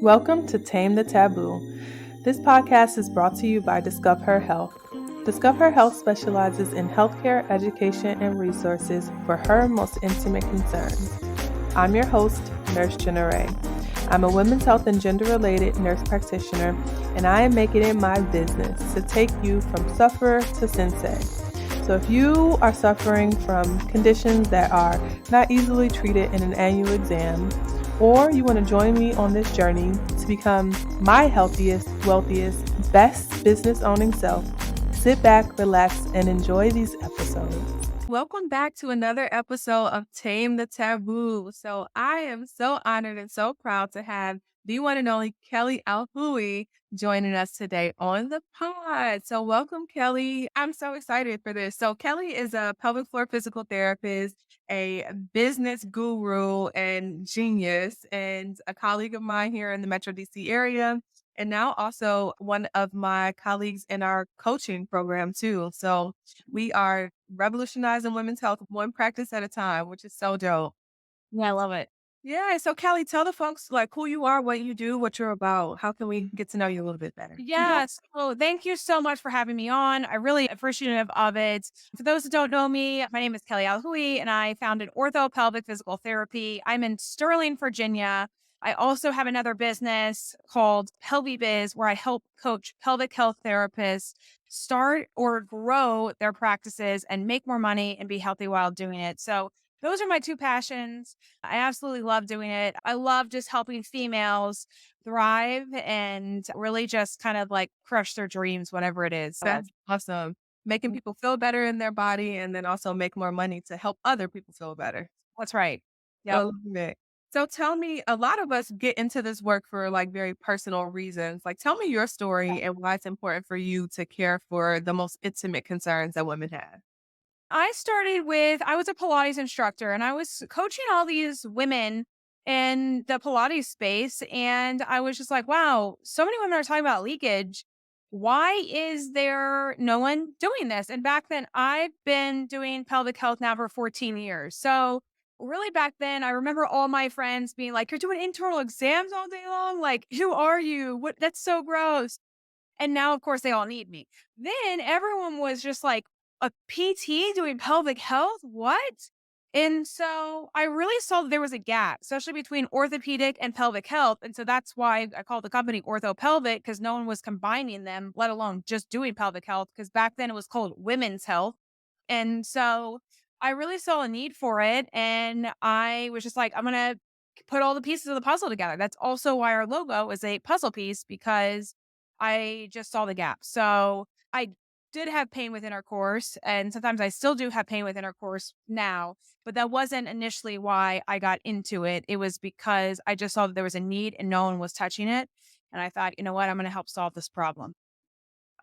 Welcome to Tame the Taboo. This podcast is brought to you by Discover Her Health. Discover Her Health specializes in healthcare, education, and resources for her most intimate concerns. I'm your host, Nurse Jenna Ray. I'm a women's health and gender-related nurse practitioner, and I am making it my business to take you from sufferer to sensei. So if you are suffering from conditions that are not easily treated in an annual exam, or you want to join me on this journey to become my healthiest, wealthiest, best business owning self, sit back, relax, and enjoy these episodes. Welcome back to another episode of Tame the Taboo. So I am so honored and so proud to have the one and only Kelly Alhooie joining us today on the pod. So welcome, Kelly. I'm so excited for this. So Kelly is a pelvic floor physical therapist, a business guru and genius, and a colleague of mine here in the Metro DC area. And now also one of my colleagues in our coaching program too. So we are revolutionizing women's health one practice at a time, which is so dope. Yeah, I love it. Yeah. So Kelly, tell the folks like who you are, what you do, what you're about. How can we get to know you a little bit better? Yes. So thank you so much for having me on. I really appreciative of it. For those who don't know me, my name is Kelly Alhooie, and I founded Ortho Pelvic Physical Therapy. I'm in Sterling, Virginia. I also have another business called Pelvic where I help coach pelvic health therapists start or grow their practices and make more money and be healthy while doing it. So those are my two passions. I absolutely love doing it. I love just helping females thrive and really just kind of like crush their dreams, whatever it is. So, That's awesome. Making people feel better in their body and then also make more money to help other people feel better. that's right. I Yep. love it. So tell me, a lot of us get into this work for like very personal reasons. Like, tell me your story and why it's important for you to care for the most intimate concerns that women have. I was a Pilates instructor and I was coaching all these women in the Pilates space. And I was just like, wow, so many women are talking about leakage. Why is there no one doing this? And back then, I've been doing pelvic health now for 14 years. So, really, back then, I remember all my friends being like, you're doing internal exams all day long. Like, who are you? What? That's so gross. And now, of course, they all need me. Then everyone was just like, a PT doing pelvic health? What? And so I really saw that there was a gap, especially between orthopedic and pelvic health. And so that's why I called the company Ortho Pelvic because no one was combining them, let alone just doing pelvic health. Because back then it was called women's health. And so I really saw a need for it. And I was just like, I'm going to put all the pieces of the puzzle together. That's also why our logo is a puzzle piece because I just saw the gap. So I did have pain with intercourse, and sometimes I still do have pain with intercourse now, but that wasn't initially why I got into it. It was because I just saw that there was a need and no one was touching it. And I thought, you know what? I'm going to help solve this problem.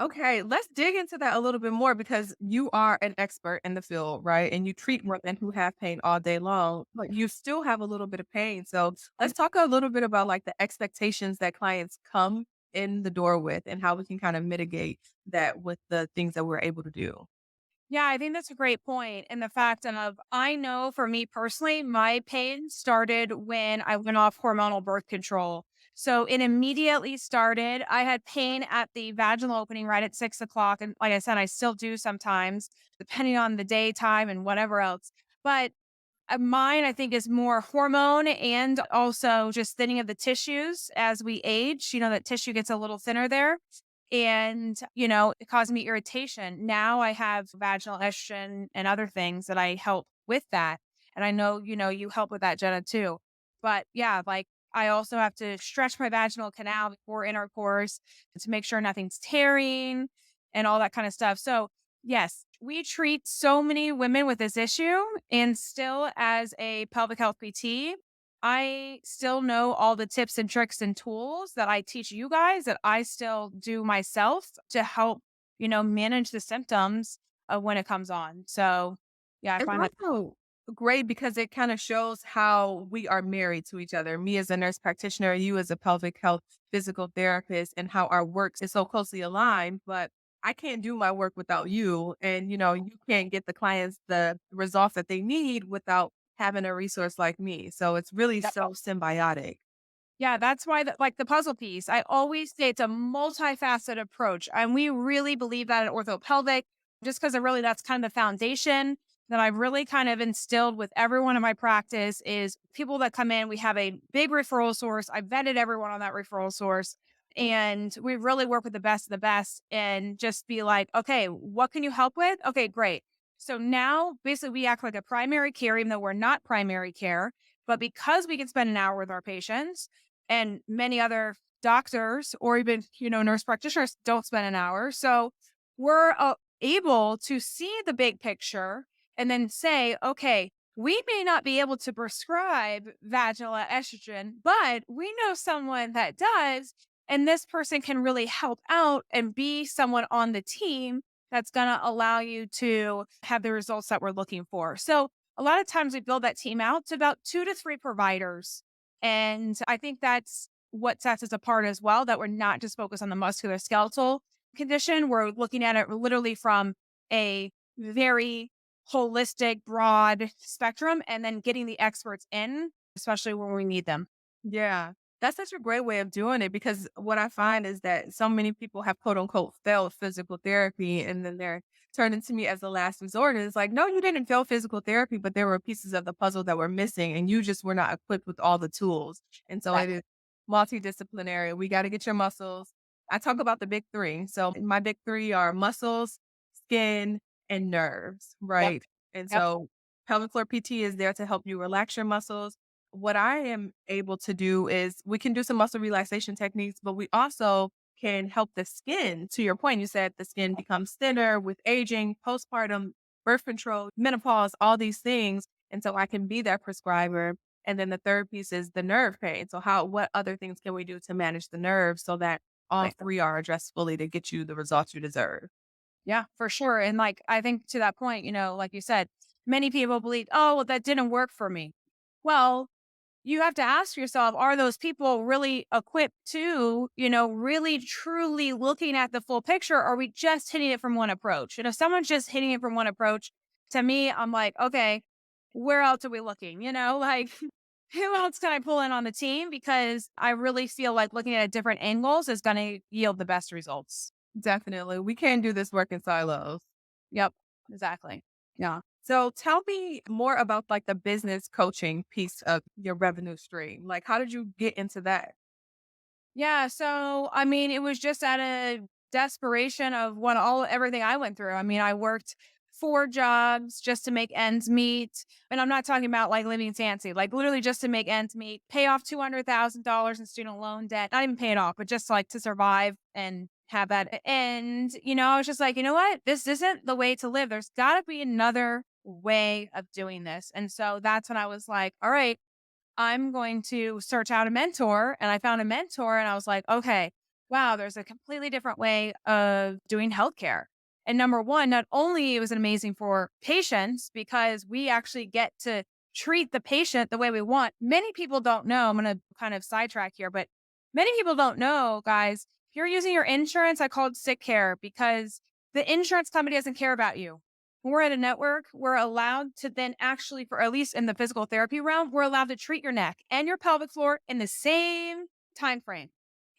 Okay, let's dig into that a little bit more because you are an expert in the field, right? And you treat women who have pain all day long, but you still have a little bit of pain. So let's talk a little bit about like the expectations that clients come in the door with and how we can kind of mitigate that with the things that we're able to do. Yeah, I think that's a great point. And the fact of, I know for me personally, my pain started when I went off hormonal birth control. So it immediately started. I had pain at the vaginal opening right at 6 o'clock. And like I said, I still do sometimes, depending on the daytime and whatever else. But mine, I think, is more hormone and also just thinning of the tissues as we age. You know, that tissue gets a little thinner there. And, it caused me irritation. Now I have vaginal estrogen and other things that I help with that. And I know, you help with that, Jenna, too. But yeah, like I also have to stretch my vaginal canal before intercourse to make sure nothing's tearing and all that kind of stuff. So, yes, we treat so many women with this issue. And still, as a pelvic health PT, I still know all the tips and tricks and tools that I teach you guys that I still do myself to help, manage the symptoms of when it comes on. So, yeah, I It's find that also great because it kind of shows how we are married to each other. Me as a nurse practitioner, you as a pelvic health physical therapist, and how our work is so closely aligned. But I can't do my work without you. And, you can't get the clients the results that they need without having a resource like me. So it's really yep. so symbiotic. Yeah, that's why like the puzzle piece. I always say it's a multifaceted approach. And we really believe that at orthopelvic, just because really that's kind of the foundation that I've really kind of instilled with everyone in my practice is people that come in, we have a big referral source. I vetted everyone on that referral source. And we really work with the best of the best and just be like, okay, what can you help with? Okay, great. So now basically we act like a primary care, even though we're not primary care. But because we can spend an hour with our patients, and many other doctors or even, nurse practitioners don't spend an hour. So we're able to see the big picture and then say, okay, we may not be able to prescribe vaginal estrogen, but we know someone that does. And this person can really help out and be someone on the team that's going to allow you to have the results that we're looking for. So a lot of times we build that team out to about 2 to 3 providers, and I think that's what sets us apart as well, that we're not just focused on the musculoskeletal condition. We're looking at it literally from a very holistic, broad spectrum and then getting the experts in, especially when we need them. Yeah. That's such a great way of doing it because what I find is that so many people have quote unquote failed physical therapy and then they're turning to me as a last resort. And it's like, no, you didn't fail physical therapy, but there were pieces of the puzzle that were missing and you just were not equipped with all the tools. And so it is Exactly. multidisciplinary. We got to get your muscles. I talk about the big three. So my big three are muscles, skin, and nerves, Yep. right? And Yep. so pelvic floor PT is there to help you relax your muscles. What I am able to do is we can do some muscle relaxation techniques, but we also can help the skin. To your point, you said the skin becomes thinner with aging, postpartum, birth control, menopause, all these things. And so I can be that prescriber. And then the third piece is the nerve pain. So what other things can we do to manage the nerves so that all Like, three are addressed fully to get you the results you deserve? yeah, for sure. And like, I think to that point, like you said, many people believe, oh, well, that didn't work for me. Well, you have to ask yourself, are those people really equipped to, really truly looking at the full picture? Or are we just hitting it from one approach? And if someone's just hitting it from one approach, to me, I'm like, okay, where else are we looking? Like who else can I pull in on the team? Because I really feel like looking at different angles is going to yield the best results. Definitely. We can't do this work in silos. Yep, exactly. Yeah. So tell me more about like the business coaching piece of your revenue stream. Like, how did you get into that? Yeah, so I mean, it was just out of desperation of everything I went through. I mean, I worked 4 jobs just to make ends meet. And I'm not talking about like living fancy, like literally just to make ends meet, pay off $200,000 in student loan debt, not even pay it off, but just like to survive and have that. And, I was just like, you know what? This isn't the way to live. There's got to be another way of doing this. And so that's when I was like, all right, I'm going to search out a mentor. And I found a mentor and I was like, okay, wow, there's a completely different way of doing healthcare. And number one, not only it was amazing for patients because we actually get to treat the patient the way we want. Many people don't know. I'm going to kind of sidetrack here, but many people don't know, guys. If you're using your insurance, I call it sick care because the insurance company doesn't care about you. When we're at a network, we're allowed to then actually, for at least in the physical therapy realm, we're allowed to treat your neck and your pelvic floor in the same time frame.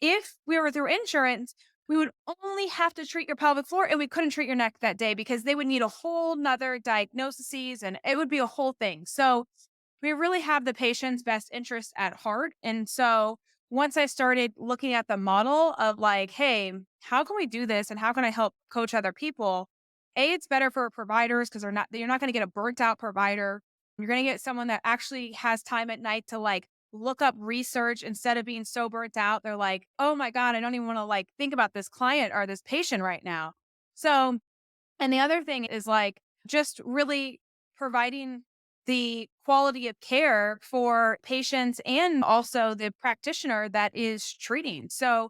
If we were through insurance, we would only have to treat your pelvic floor and we couldn't treat your neck that day because they would need a whole nother diagnoses and it would be a whole thing. So we really have the patient's best interest at heart. And so once I started looking at the model of like, hey, how can we do this and how can I help coach other people? It's better for providers because you're not going to get a burnt out provider. You're going to get someone that actually has time at night to like look up research instead of being so burnt out. They're like, oh my God, I don't even want to like think about this client or this patient right now. So and the other thing is like just really providing the quality of care for patients and also the practitioner that is treating. So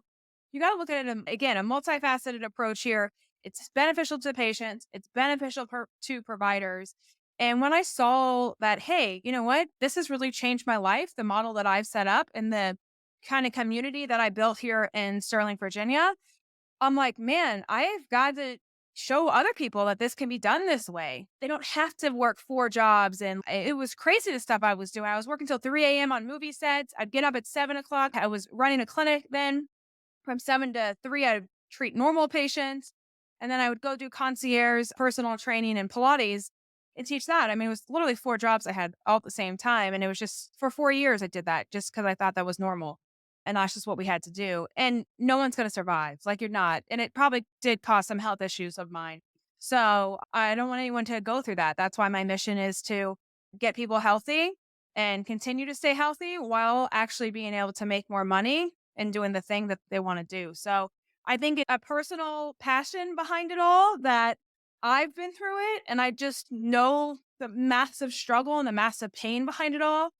you got to look at it again, a multifaceted approach here. It's beneficial to patients, it's beneficial to providers. And when I saw that, hey, you know what? This has really changed my life, the model that I've set up and the kind of community that I built here in Sterling, Virginia. I'm like, man, I've got to show other people that this can be done this way. They don't have to work 4 jobs. And it was crazy the stuff I was doing. I was working till 3 a.m. on movie sets. I'd get up at 7 o'clock. I was running a clinic then from 7 to 3. I'd treat normal patients. And then I would go do concierge, personal training, and Pilates and teach that. I mean, it was literally 4 jobs I had all at the same time. And it was just for 4 years I did that just because I thought that was normal. And that's just what we had to do. And no one's going to survive. Like you're not. And it probably did cause some health issues of mine. So I don't want anyone to go through that. That's why my mission is to get people healthy and continue to stay healthy while actually being able to make more money and doing the thing that they want to do. So I think a personal passion behind it all that I've been through it. And I just know the massive struggle and the massive pain behind it all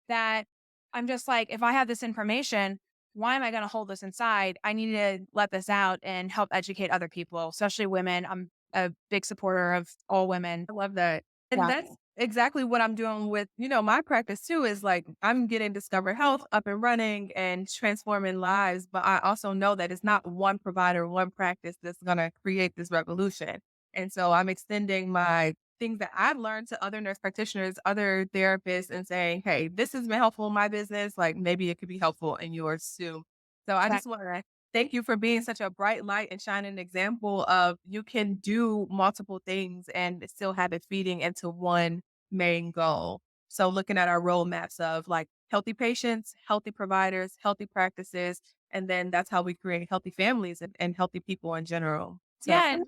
that I'm just like, if I have this information, why am I going to hold this inside? I need to let this out and help educate other people, especially women. I'm a big supporter of all women. I love that. And Yeah. that's exactly what I'm doing with, my practice too is like I'm getting Discover Health up and running and transforming lives. But I also know that it's not one provider, one practice that's going to create this revolution. And so I'm extending my things that I've learned to other nurse practitioners, other therapists, and saying, hey, this has been helpful in my business. Like maybe it could be helpful in yours too. So I just want to thank you for being such a bright light and shining example of you can do multiple things and still have it feeding into one main goal. So looking at our roadmaps of like healthy patients, healthy providers, healthy practices, and then that's how we create healthy families and healthy people in general. So Yeah, and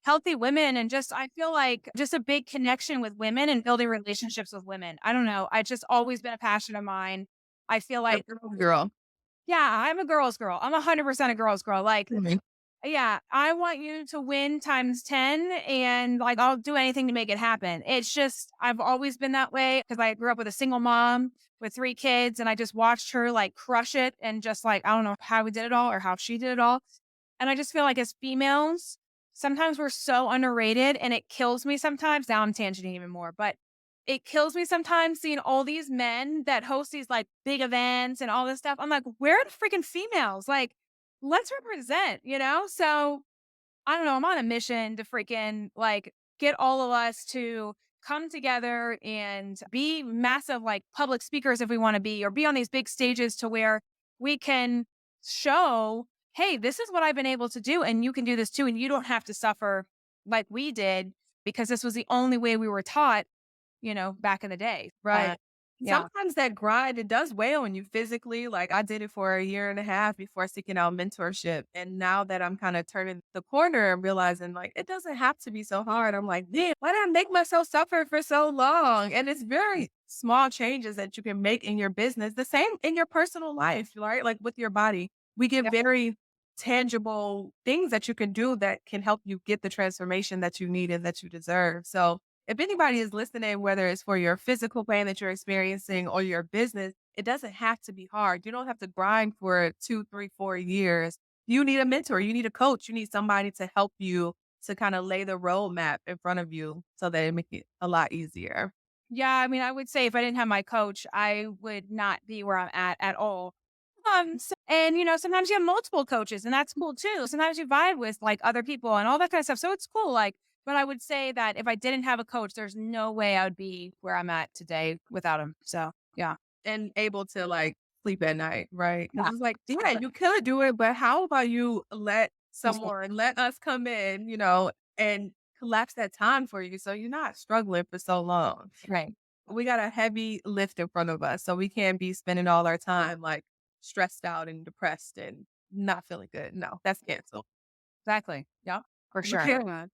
healthy women and just I feel like just a big connection with women and building relationships with women. I don't know. I just always been a passion of mine. I feel like girl. yeah, I'm a girl's girl. I'm 100% a girl's girl. Like, Mhm. yeah, I want you to win times 10 and like I'll do anything to make it happen. It's just I've always been that way because I grew up with a single mom with 3 kids and I just watched her like crush it and just like I don't know how we did it all or how she did it all. And I just feel like as females, sometimes we're so underrated and it kills me sometimes. Now I'm tangenting even more, but it kills me sometimes seeing all these men that host these like big events and all this stuff. I'm like, where are the freaking females? Like, let's represent, you know? So I don't know. I'm on a mission to freaking like get all of us to come together and be massive like public speakers if we want to be, or be on these big stages to where we can show, hey, this is what I've been able to do. And you can do this too. And you don't have to suffer like we did because this was the only way we were taught, back in the day. Right. Yeah. Sometimes that grind, it does weigh on you physically. Like I did it for a year and a half before seeking out mentorship. And now that I'm kind of turning the corner and realizing like it doesn't have to be so hard. I'm like, damn, why did I make myself suffer for so long? And it's very small changes that you can make in your business, the same in your personal life, right? Like with your body. We get very tangible things that you can do that can help you get the transformation that you need and that you deserve. So if anybody is listening, whether it's for your physical pain that you're experiencing or your business, it doesn't have to be hard. You don't have to grind for 2, 3, 4 years. You need a mentor. You need a coach. You need somebody to help you to kind of lay the roadmap in front of you so that it makes it a lot easier. Yeah, I mean, I would say if I didn't have my coach, I would not be where I'm at all. And sometimes you have multiple coaches, and that's cool too. Sometimes you vibe with like other people and all that kind of stuff. So it's cool. Like, but I would say that if I didn't have a coach, there's no way I would be where I'm at today without him. So yeah, And able to like sleep at night, right? yeah, Because it's like, yeah, you could do it, but how about you let us come in, and collapse that time for you so you're not struggling for so long. right, We got a heavy lift in front of us, so we can't be spending all our time like stressed out and depressed and not feeling good. No, that's canceled. exactly, yeah, for sure. Yeah.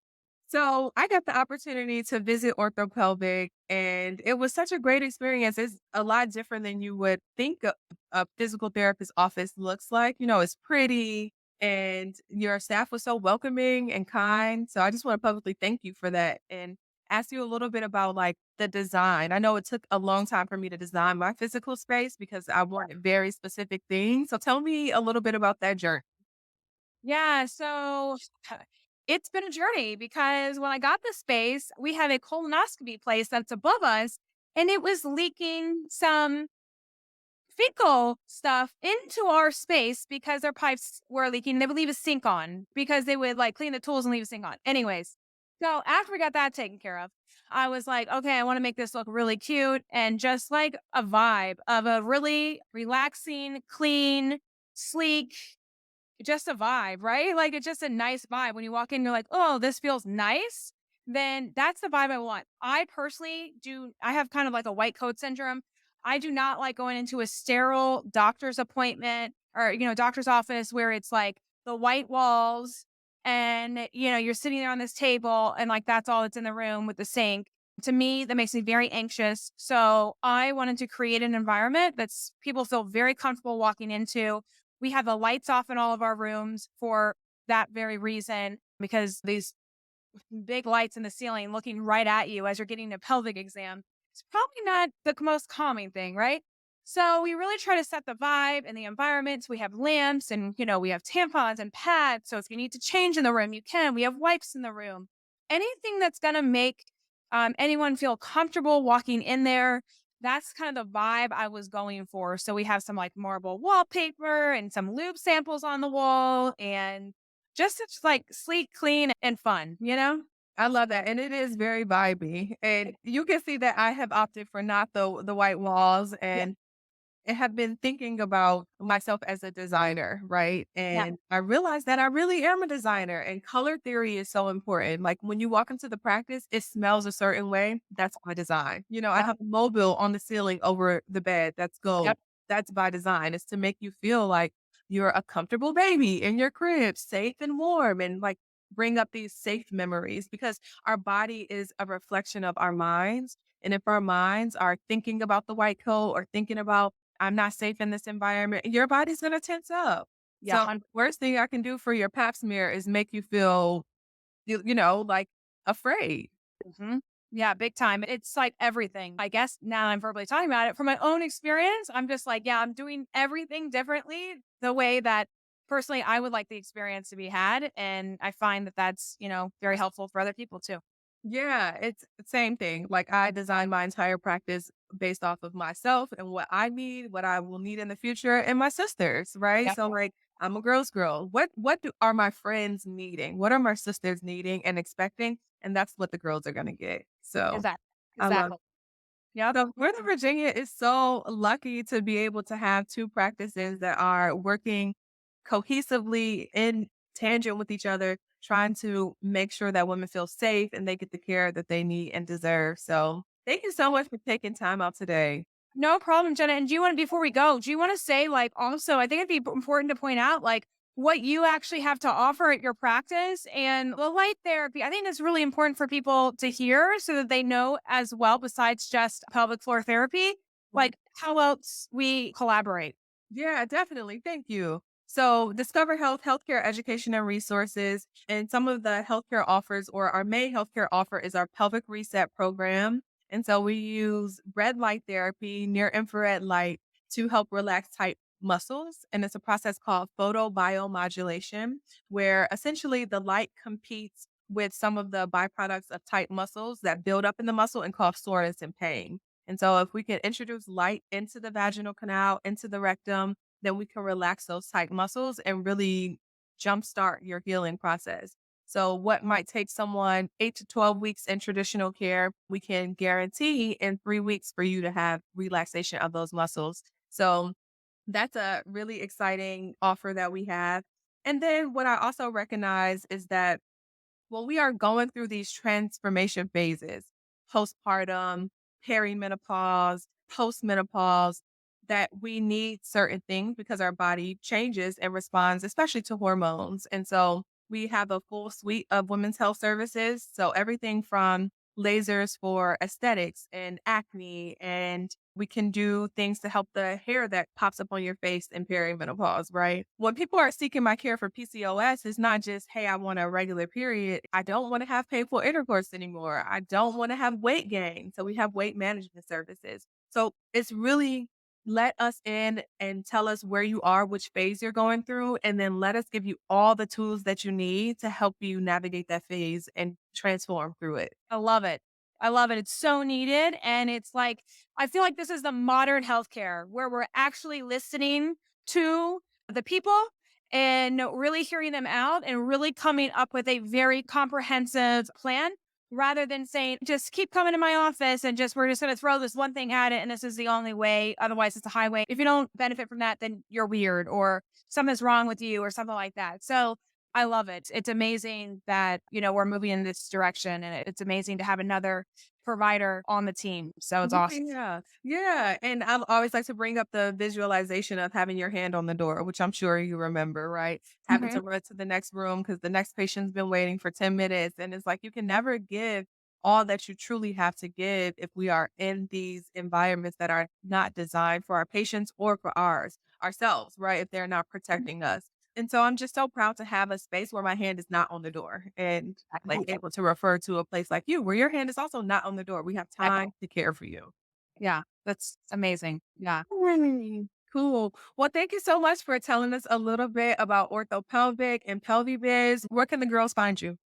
So I got the opportunity to visit orthopelvic and it was such a great experience. It's a lot different than you would think a physical therapist office looks like. It's pretty and your staff was so welcoming and kind. So I just want to publicly thank you for that and ask you a little bit about like the design. I know it took a long time for me to design my physical space because I wanted very specific things. So tell me a little bit about that journey. Yeah, so it's been a journey because when I got the space, we have a colonoscopy place that's above us, and it was leaking some fecal stuff into our space because their pipes were leaking. They would leave a sink on because they would like clean the tools and leave a sink on. Anyways, so after we got that taken care of, I was like, okay, I want to make this look really cute and just like a vibe of a really relaxing, clean, sleek, just a vibe, right? Like, it's just a nice vibe. When you walk in, you're like, "Oh, this feels nice." Then that's the vibe I want. I personally do I have kind of like a white coat syndrome. I do not like going into a sterile doctor's appointment or, doctor's office where it's like the white walls and, you're sitting there on this table and like that's all that's in the room with the sink. To me, that makes me very anxious. So I wanted to create an environment that's people feel very comfortable walking into. We have the lights off in all of our rooms for that very reason, because these big lights in the ceiling looking right at you as you're getting a pelvic exam, it's probably not the most calming thing, right? So we really try to set the vibe and the environment. So we have lamps and, we have tampons and pads. So if you need to change in the room, you can. We have wipes in the room. Anything that's going to make anyone feel comfortable walking in there. That's kind of the vibe I was going for. So we have some like marble wallpaper and some lube samples on the wall and just such like sleek, clean, and fun. I love that, and it is very vibey, and you can see that I have opted for not the white walls, Yeah. and I have been thinking about myself as a designer, right? Yeah. And I realized that I really am a designer and color theory is so important. Like when you walk into the practice, it smells a certain way. That's by design. I Yep. have a mobile on the ceiling over the bed. That's gold. Yep. That's by design. It's to make you feel like you're a comfortable baby in your crib, safe and warm, and like bring up these safe memories because our body is a reflection of our minds. And if our minds are thinking about the white coat or thinking about I'm not safe in this environment, your body's gonna tense up. Yeah. So, worst thing I can do for your pap smear is make you feel, like afraid. Mhm. Yeah, big time. It's like everything. I guess now I'm verbally talking about it from my own experience. I'm just like, yeah, I'm doing everything differently the way that personally I would like the experience to be had. And I find that that's, very helpful for other people too. Yeah, it's the same thing. Like I design my entire practice based off of myself and what I need, what I will need in the future, and my sisters, right? Yep. So like I'm a girl's girl. What are my friends needing? What are my sisters needing and expecting? And that's what the girls are gonna get. So Exactly. I love Exactly. Yep. So Northern Virginia is so lucky to be able to have two practices that are working cohesively in tangent with each other, trying to make sure that women feel safe and they get the care that they need and deserve. So thank you so much for taking time out today. No problem, Jenna. And do you want before we go, do you want to say like also, I think it'd be important to point out like what you actually have to offer at your practice and the light therapy. I think that's really important for people to hear so that they know as well, besides just pelvic floor therapy, like how else we collaborate. Yeah, definitely. Thank you. So, Discover Health, healthcare education and resources, and some of the healthcare offers or our main healthcare offer is our pelvic reset program. And so we use red light therapy, near infrared light to help relax tight muscles. And it's a process called photobiomodulation, where essentially the light competes with some of the byproducts of tight muscles that build up in the muscle and cause soreness and pain. And so if we can introduce light into the vaginal canal, into the rectum, then we can relax those tight muscles and really jumpstart your healing process. So what might take someone 8 to 12 weeks in traditional care, we can guarantee in 3 weeks for you to have relaxation of those muscles. So that's a really exciting offer that we have. And then what I also recognize is that when we are going through these transformation phases, postpartum, perimenopause, postmenopause, that we need certain things because our body changes and responds, especially to hormones. And so we have a full suite of women's health services. So everything from lasers for aesthetics and acne, and we can do things to help the hair that pops up on your face in perimenopause, right? When people are seeking my care for PCOS, it's not just, hey, I want a regular period. I don't want to have painful intercourse anymore. I don't want to have weight gain. So we have weight management services. So it's really let us in and tell us where you are, which phase you're going through, and then let us give you all the tools that you need to help you navigate that phase and transform through it. I love it. I love it. It's so needed. And it's like, I feel like this is the modern healthcare where we're actually listening to the people and really hearing them out and really coming up with a very comprehensive plan rather than saying, just keep coming to my office and we're just going to throw this one thing at it. And this is the only way. Otherwise, it's a highway. If you don't benefit from that, then you're weird or something's wrong with you or something like that. So I love it. It's amazing that, we're moving in this direction, and it's amazing to have another provider on the team. So it's awesome. Yeah. Yeah. And I always like to bring up the visualization of having your hand on the door, which I'm sure you remember, right? Having Mhm. to run to the next room because the next patient's been waiting for 10 minutes. And it's like you can never give all that you truly have to give if we are in these environments that are not designed for our patients or for ourselves, right? If they're not protecting us. And so I'm just so proud to have a space where my hand is not on the door and like able to refer to a place like you where your hand is also not on the door. We have time to care for you. Yeah, that's amazing. Yeah. Really cool. Well, thank you so much for telling us a little bit about orthopelvic and pelvic. Where can the girls find you?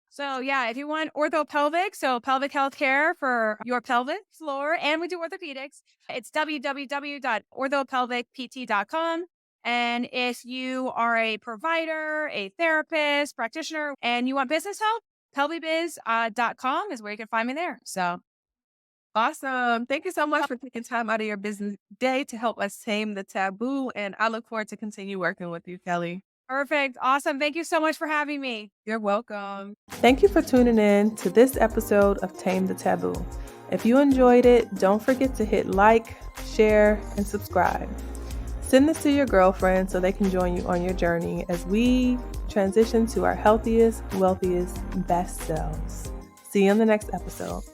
So yeah, if you want orthopelvic, so pelvic health care for your pelvic floor, and we do orthopedics, it's www.orthopelvicpt.com. And if you are a provider, a therapist, practitioner, and you want business help, pelvibiz.com is where you can find me there. So Awesome. Thank you so much for taking time out of your business day to help us tame the taboo. And I look forward to continue working with you, Kelly. perfect. Awesome. Thank you so much for having me. You're welcome. Thank you for tuning in to this episode of Tame the Taboo. If you enjoyed it, don't forget to hit like, share, and subscribe. Send this to your girlfriend so they can join you on your journey as we transition to our healthiest, wealthiest, best selves. See you in the next episode.